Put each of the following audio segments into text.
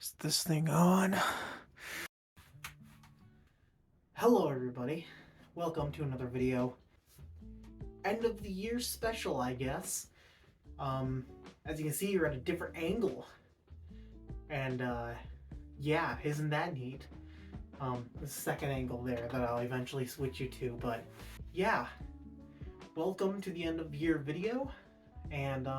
Is this thing on? Hello everybody, welcome to another video. End of the year special, I guess. As you can see, you're at a different angle. And yeah, isn't that neat? The second angle there that I'll eventually switch you to, but yeah. Welcome to the end of the year video, and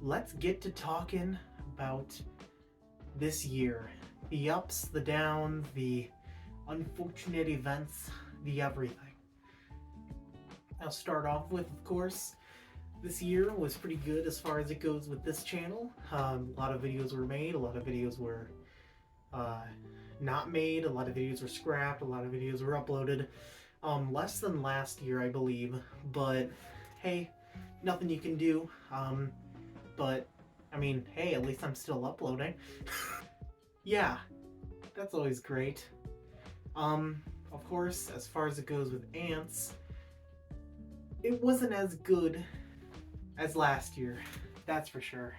let's get to talking about this year. The ups, the downs, the unfortunate events, the everything. I'll start off with, of course, this year was pretty good as far as it goes with this channel. A lot of videos were made, a lot of videos were not made, a lot of videos were scrapped, a lot of videos were uploaded. Less than last year, I believe, but hey, nothing you can do. But I mean, hey, at least I'm still uploading. Yeah, that's always great. Of course, as far as it goes with ants, it wasn't as good as last year, that's for sure.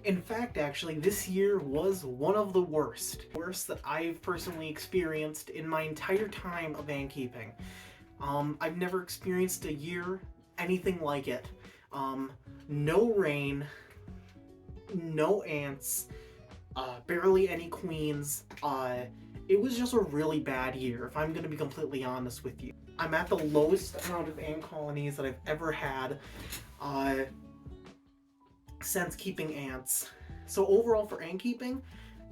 In fact, actually, this year was one of the worst that I've personally experienced in my entire time of ant keeping. I've never experienced a year anything like it. No rain, no ants, barely any queens. It was just a really bad year, if I'm going to be completely honest with you. I'm at the lowest amount of ant colonies that I've ever had since keeping ants. So overall for ant keeping,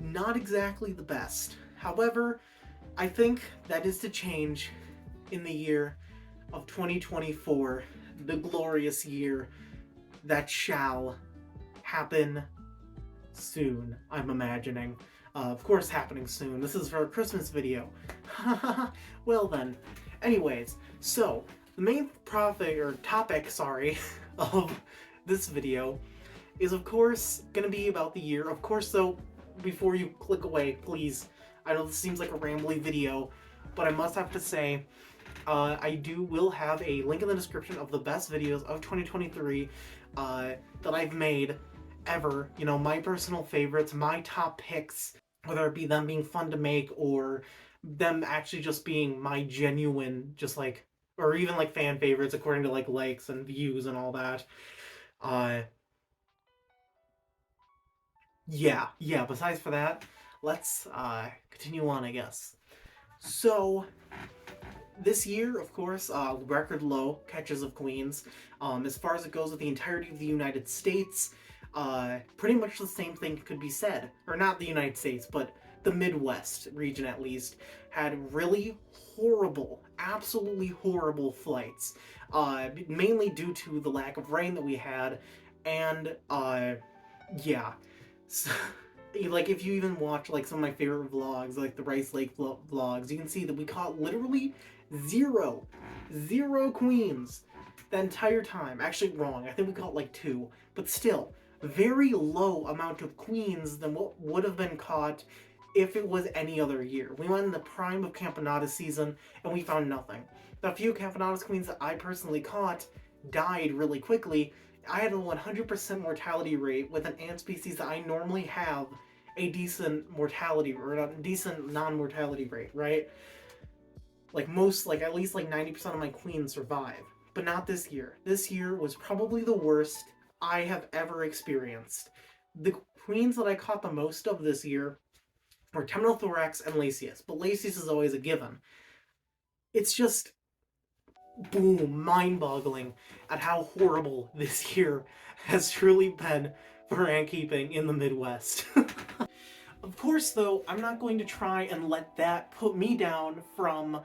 not exactly the best. However, I think that is to change in the year of 2024, the glorious year that shall happen soon, I'm imagining. Of course happening soon. This is for a Christmas video. Well then. Anyways, so the main topic, of this video is of course gonna be about the year. Of course though, before you click away, please, I know this seems like a rambly video, but I must have to say, I will have a link in the description of the best videos of 2023 that I've made ever. You know, my personal favorites, my top picks, whether it be them being fun to make or them actually just being my genuine, just like, or even like fan favorites according to like likes and views and all that. Yeah, besides for that, let's continue on, I guess. So this year, of course, record low catches of queens. As far as it goes with the entirety of the United States, pretty much the same thing could be said. Or not the United States, but the Midwest region at least, had really horrible, absolutely horrible flights. Mainly due to the lack of rain that we had, and, yeah. So, like, if you even watch, like, some of my favorite vlogs, like the Rice Lake vlogs, you can see that we caught literally zero queens the entire time. Actually, wrong. I think we caught, like, 2. But still, very low amount of queens than what would have been caught if it was any other year. We went in the prime of Campanadas season, and we found nothing. The few Campanadas queens that I personally caught died really quickly. I had a 100% mortality rate with an ant species that I normally have a decent mortality, or a decent non-mortality rate, right? Like most, like at least like 90% of my queens survive. But not this year. This year was probably the worst I have ever experienced. The queens that I caught the most of this year were Temnothorax and Lasius, but Lasius is always a given. It's just, boom, mind-boggling at how horrible this year has truly been for ant keeping in the Midwest. Of course, though, I'm not going to try and let that put me down from,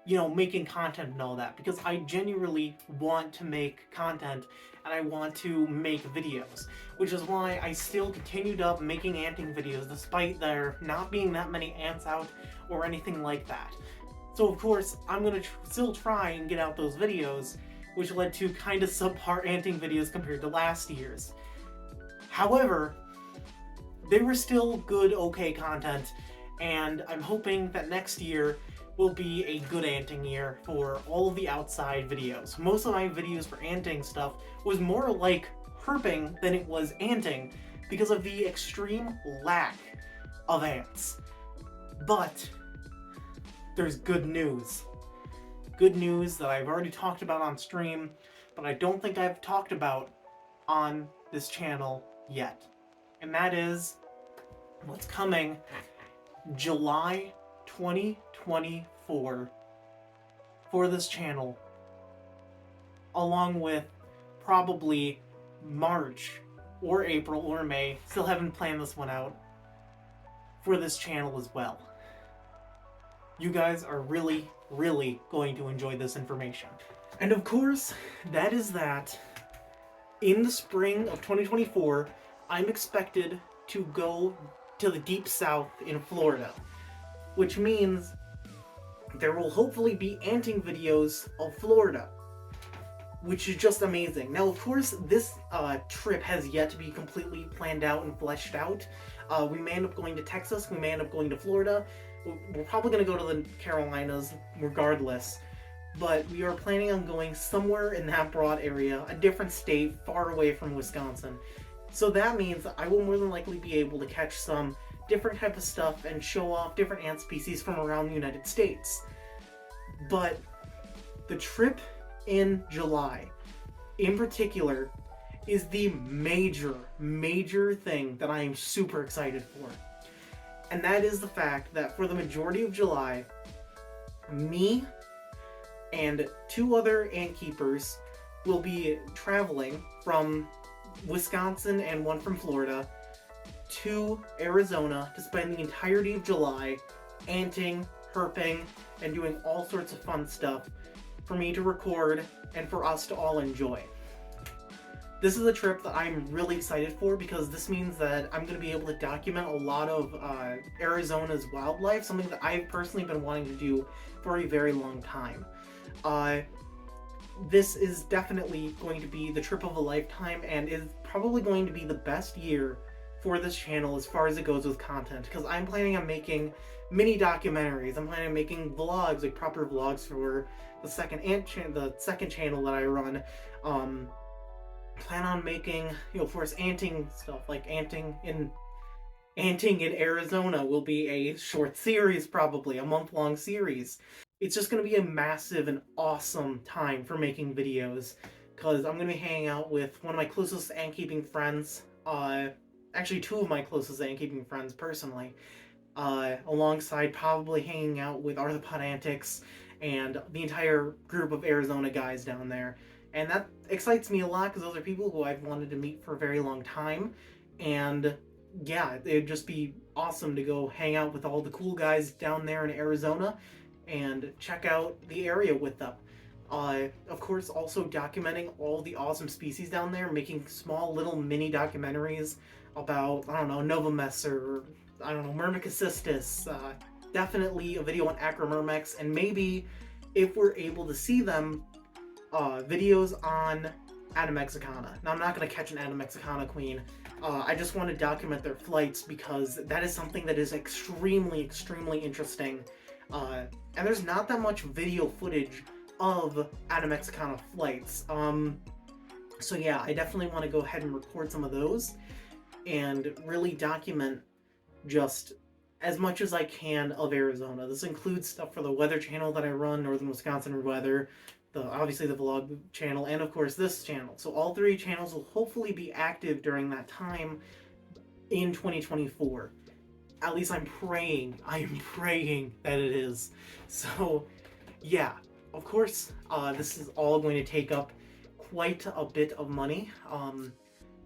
you know, making content and all that, because I genuinely want to make content and I want to make videos, which is why I still continued up making anting videos despite there not being that many ants out or anything like that. So of course, I'm gonna still try and get out those videos, which led to kind of subpar anting videos compared to last year's. However, they were still good, okay content, and I'm hoping that next year will be a good anting year for all of the outside videos. Most of my videos for anting stuff was more like herping than it was anting because of the extreme lack of ants. But there's good news. Good news that I've already talked about on stream, but I don't think I've talked about on this channel yet. And that is what's coming July 2024 for this channel, along with probably March or April or May. Still haven't planned this one out for this channel as well. You guys are really, really going to enjoy this information. And of course, that is that. In the spring of 2024, I'm expected to go to the deep south in Florida, which means there will hopefully be anting videos of Florida, which is just amazing. Now, of course, this trip has yet to be completely planned out and fleshed out. We may end up going to Texas, we may end up going to Florida. We're probably going to go to the Carolinas regardless, but we are planning on going somewhere in that broad area, a different state far away from Wisconsin. So that means I will more than likely be able to catch some different type of stuff and show off different ant species from around the United States. But the trip in July, in particular, is the major thing that I am super excited for. And that is the fact that for the majority of July, me and 2 other ant keepers will be traveling from Wisconsin and 1 from Florida to Arizona to spend the entirety of July anting, herping, and doing all sorts of fun stuff for me to record and for us to all enjoy. This is a trip that I'm really excited for because this means that I'm going to be able to document a lot of Arizona's wildlife, something that I've personally been wanting to do for a very long time. This is definitely going to be the trip of a lifetime and is probably going to be the best year for this channel as far as it goes with content, because I'm planning on making mini documentaries. I'm planning on making vlogs, like proper vlogs for the second channel that I run. Plan on making, of course, anting stuff, like anting in Arizona will be a short series, probably a month-long series. It's just going to be a massive and awesome time for making videos, because I'm going to be hanging out with one of my closest ant-keeping friends, actually 2 of my closest ant-keeping friends personally, alongside probably hanging out with Arthropod Antics and the entire group of Arizona guys down there. And that excites me a lot because those are people who I've wanted to meet for a very long time. And yeah, it'd just be awesome to go hang out with all the cool guys down there in Arizona and check out the area with them. Of course, also documenting all the awesome species down there, making small little mini documentaries about, I don't know, Novomesser, I don't know, Myrmecocystis, definitely a video on Acromyrmex, and maybe if we're able to see them, videos on Atomexicana. Now, I'm not going to catch an Atomexicana queen. I just want to document their flights because that is something that is extremely interesting. And there's not that much video footage of Atomexicana flights. So yeah, I definitely want to go ahead and record some of those and really document just as much as I can of Arizona. This includes stuff for the weather channel that I run, Northern Wisconsin Weather, obviously the vlog channel, and of course this channel. So all 3 channels will hopefully be active during that time in 2024. At least I'm praying that it is. So yeah, of course, this is all going to take up quite a bit of money.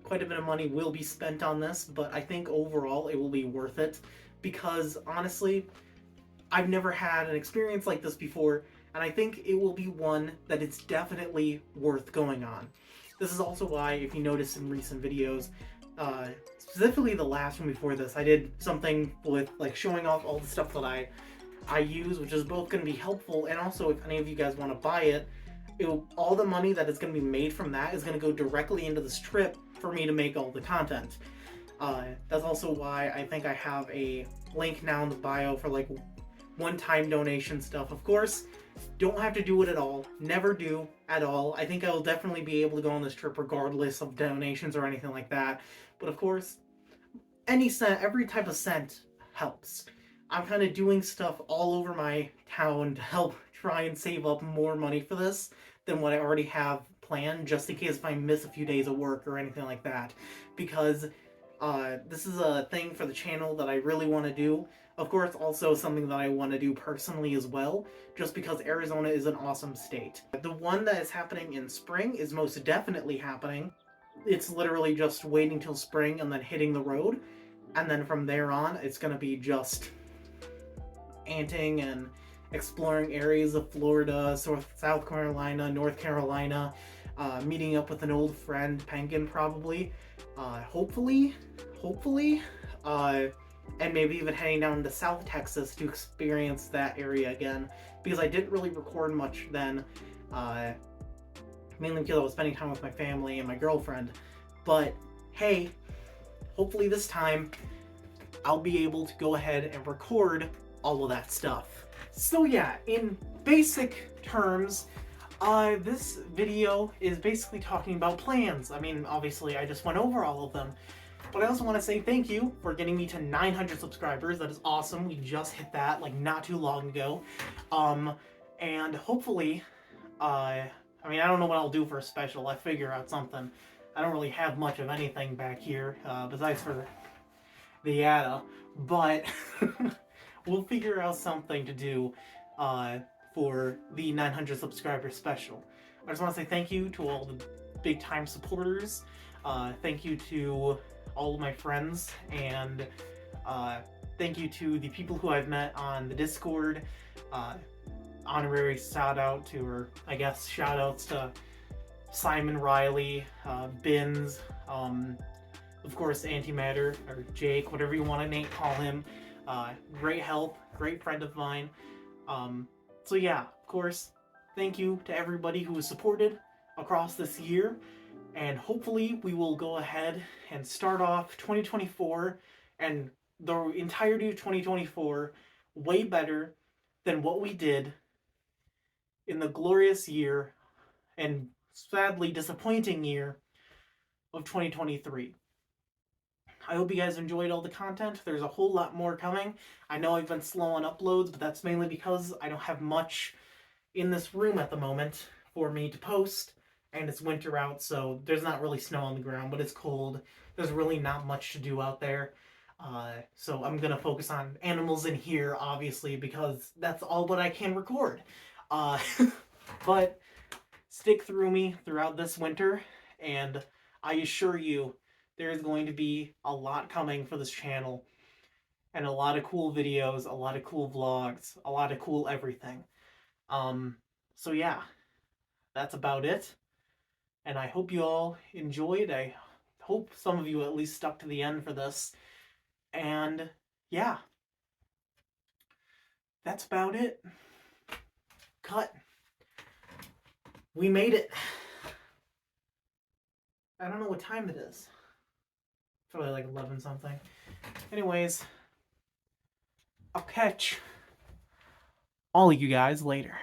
Quite a bit of money will be spent on this, but I think overall it will be worth it because honestly, I've never had an experience like this before, and I think it will be one that it's definitely worth going on. This is also why, if you notice in recent videos, specifically the last one before this, I did something with like showing off all the stuff that I use, which is both going to be helpful, and also if any of you guys want to buy it, all the money that is going to be made from that is going to go directly into this trip for me to make all the content. That's also why I think I have a link now in the bio for like one-time donation stuff. Of course, don't have to do it at all. Never do at all. I think I will definitely be able to go on this trip regardless of donations or anything like that. But of course, every type of cent helps. I'm kind of doing stuff all over my town to help try and save up more money for this than what I already have planned, just in case if I miss a few days of work or anything like that. Because this is a thing for the channel that I really want to do. Of course, also something that I want to do personally as well, just because Arizona is an awesome state. The one that is happening in spring is most definitely happening. It's literally just waiting till spring and then hitting the road. And then from there on, it's going to be just anting and exploring areas of Florida, South Carolina, North Carolina, meeting up with an old friend, Penguin probably, hopefully, and maybe even heading down to South Texas to experience that area again, because I didn't really record much then, mainly because I was spending time with my family and my girlfriend. But hey, hopefully this time I'll be able to go ahead and record all of that stuff. So yeah, in basic terms, this video is basically talking about plans. I mean, obviously I just went over all of them, but I also want to say thank you for getting me to 900 subscribers. That is awesome. We just hit that like not too long ago. And hopefully, I mean, I don't know what I'll do for a special. I figure out something. I don't really have much of anything back here, besides for the ADA, but we'll figure out something to do for the 900 subscriber special. I just want to say thank you to all the big time supporters. Thank you to all of my friends, and thank you to the people who I've met on the Discord. Honorary shout out to, or I guess shout outs to Simon Riley, Bins, of course Antimatter, or Jake, whatever you want to call him. Great help, great friend of mine. So yeah, of course, thank you to everybody who was supported across this year, and hopefully we will go ahead and start off 2024 and the entirety of 2024 way better than what we did in the glorious year and sadly disappointing year of 2023. I hope you guys enjoyed all the content. There's a whole lot more coming. I know I've been slow on uploads, but that's mainly because I don't have much in this room at the moment for me to post, and it's winter out, so there's not really snow on the ground, but it's cold. There's really not much to do out there. So I'm gonna focus on animals in here, obviously, because that's all what I can record. But stick through me throughout this winter, and I assure you there is going to be a lot coming for this channel, and a lot of cool videos, a lot of cool vlogs, a lot of cool everything. So yeah, that's about it, and I hope you all enjoyed. I hope some of you at least stuck to the end for this, and yeah, that's about it. Cut. We made it. I don't know what time it is. Probably like 11 something. Anyways, I'll catch all of you guys later.